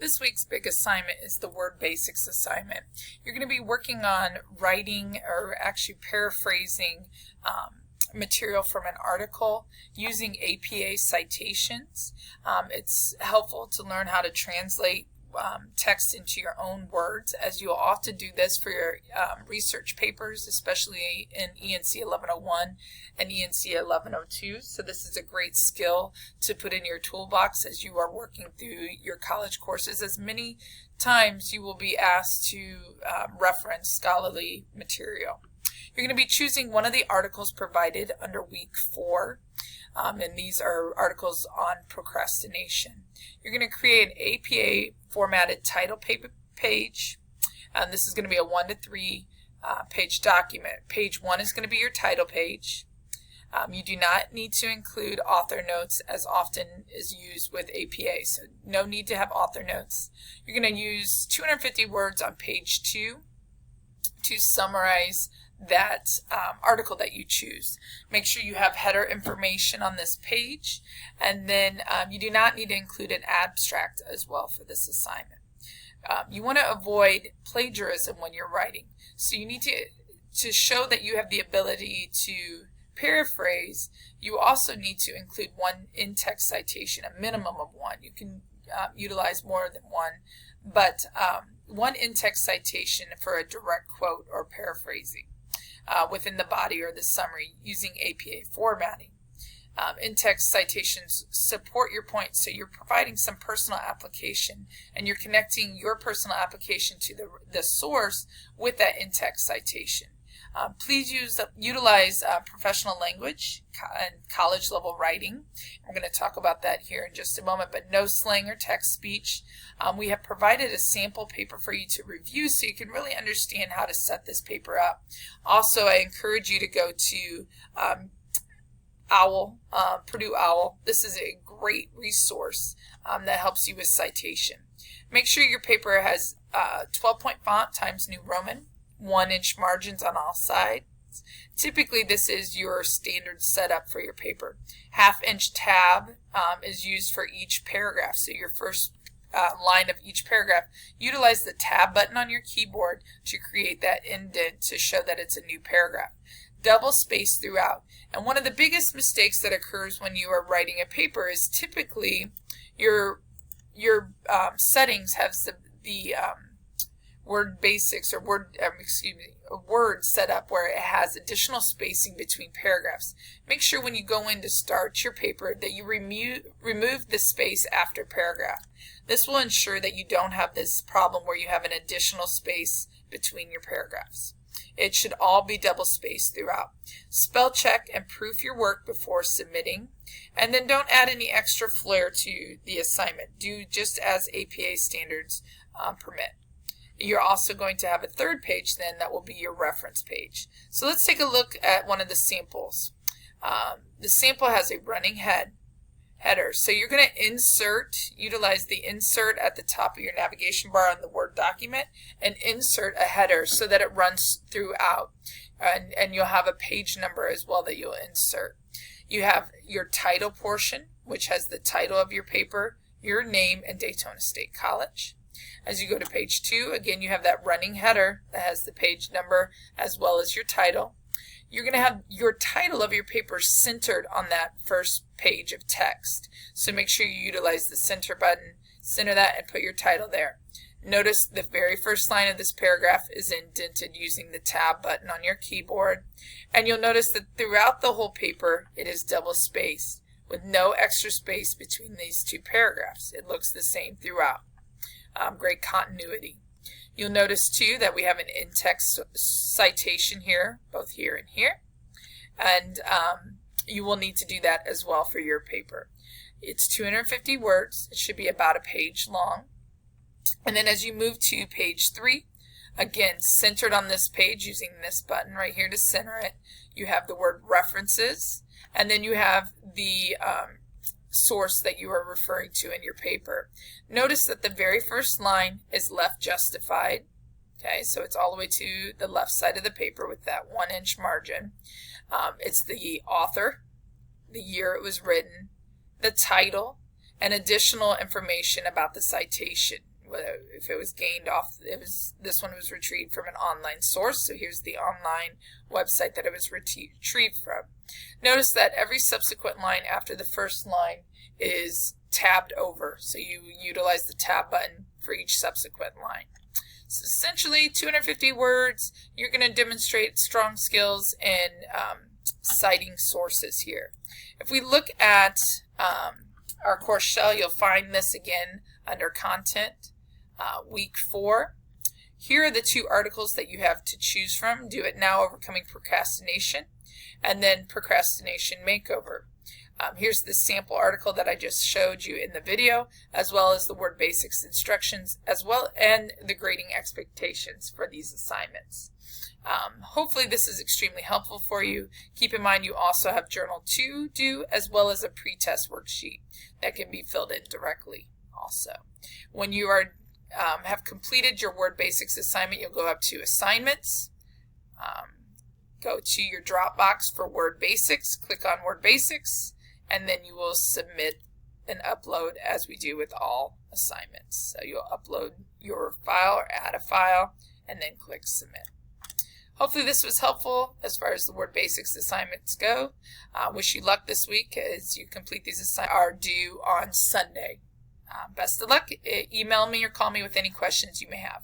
This week's big assignment is the Word Basics assignment. You're going to be working on writing or actually paraphrasing material from an article using APA citations. It's helpful to learn how to translate text into your own words, as you'll often do this for your research papers, especially in ENC 1101 and ENC 1102. So this is a great skill to put in your toolbox as you are working through your college courses, as many times you will be asked to reference scholarly material. You're going to be choosing one of the articles provided under week 4. And these are articles on procrastination. You're going to create an APA formatted title page. This is going to be a 1 to 3 page document. Page 1 is going to be your title page. You do not need to include author notes as often is used with APA, so no need to have author notes. You're going to use 250 words on page 2 to summarize that article that you choose. Make sure you have header information on this page, and then you do not need to include an abstract as well for this assignment. You want to avoid plagiarism when you're writing, so you need to show that you have the ability to paraphrase. You also need to include one in-text citation, a minimum of one. You can utilize more than one, but one in-text citation for a direct quote or paraphrasing within the body or the summary using APA formatting. In-text citations support your point, so you're providing some personal application and you're connecting your personal application to the source with that in-text citation. Please utilize professional language and college level writing. We're going to talk about that here in just a moment, but no slang or text speech. We have provided a sample paper for you to review so you can really understand how to set this paper up. Also, I encourage you to go to Purdue OWL. This is a great resource that helps you with citation. Make sure your paper has 12-point font Times New Roman, 1-inch margins on all sides. Typically, this is your standard setup for your paper. 1/2-inch tab is used for each paragraph. So your first line of each paragraph, utilize the tab button on your keyboard to create that indent to show that it's a new paragraph. Double space throughout. And one of the biggest mistakes that occurs when you are writing a paper is typically your settings have the Word Basics or Word set up where it has additional spacing between paragraphs. Make sure when you go in to start your paper that you remove the space after paragraph. This will ensure that you don't have this problem where you have an additional space between your paragraphs. It should all be double spaced throughout. Spell check and proof your work before submitting, and then don't add any extra flair to the assignment. Do just as APA standards permit. You're also going to have a third page then that will be your reference page. So let's take a look at one of the samples. The sample has a running header. So you're going to utilize the insert at the top of your navigation bar on the Word document and insert a header so that it runs throughout. And you'll have a page number as well that you'll insert. You have your title portion, which has the title of your paper, your name, and Daytona State College. As you go to page 2, again, you have that running header that has the page number as well as your title. You're going to have your title of your paper centered on that first page of text. So make sure you utilize the center button, center that, and put your title there. Notice the very first line of this paragraph is indented using the tab button on your keyboard. And you'll notice that throughout the whole paper, it is double spaced with no extra space between these two paragraphs. It looks the same throughout. Great continuity. You'll notice too that we have an in-text citation here, both here and here, and you will need to do that as well for your paper. It's 250 words. It should be about a page long. And then as you move to page 3, again, centered on this page using this button right here to center it, you have the word references, and then you have the source that you are referring to in your paper. Notice that the very first line is left justified. Okay, so it's all the way to the left side of the paper with that 1-inch margin. It's the author, the year it was written, the title, and additional information about the citation. if it was gained off, this one was retrieved from an online source. So here's the online website that it was retrieved from. Notice that every subsequent line after the first line is tabbed over. So you utilize the tab button for each subsequent line. So essentially 250 words. You're going to demonstrate strong skills in citing sources here. If we look at our course shell, you'll find this again under content, week 4. Here are the 2 articles that you have to choose from: Do It Now, Overcoming Procrastination, and then Procrastination Makeover. Here's the sample article that I just showed you in the video, as well as the Word Basics instructions, and the grading expectations for these assignments. Hopefully this is extremely helpful for you. Keep in mind you also have Journal 2 due, as well as a pre-test worksheet that can be filled in directly also. When you have completed your Word Basics assignment, you'll go up to Assignments, go to your Dropbox for Word Basics, click on Word Basics, and then you will submit and upload as we do with all assignments. So you'll upload your file or add a file and then click Submit. Hopefully this was helpful as far as the Word Basics assignments go. Wish you luck this week as you complete these assignments. Are due on Sunday. Best of luck. Email me or call me with any questions you may have.